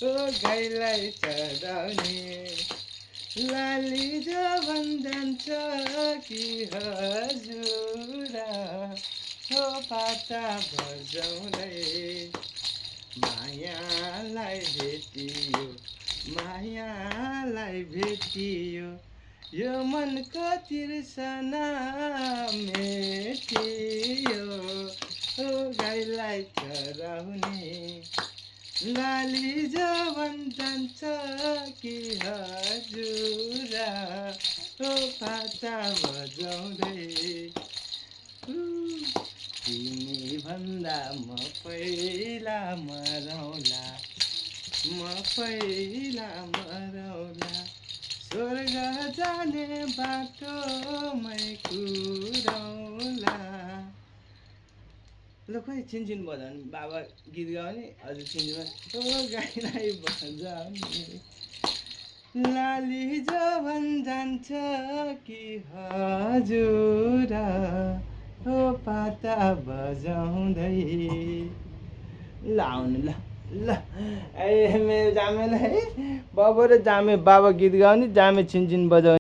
ओ गाईलाई चढाउने लाली जवन जान्छ कि हजुर हो पाता बजाउँदै मायालाई भेटियो मायालाई भेटियो यो मनको तिर्सना मेटियो ओ गाईलाई चराउने लाली जवन जान्छ कि हजुर ओ पाता बजाउँदै तिमी भन्दा म पहिला मरौला स्वर्ग जाने बाटोमै कुरौला ल खोइ छिनछिन बजाउने बाबा गीत गाउने हजुर छिनछिन ओ गाईलाई बजाउने लाली जवन जान्छ कि हजुर हो पाता बजाउँदै ल आउनु ल ल ए मेरो जामेलाई है बाबा र जामे बाबा गीत गाउने जामे छिनछिन बजाउने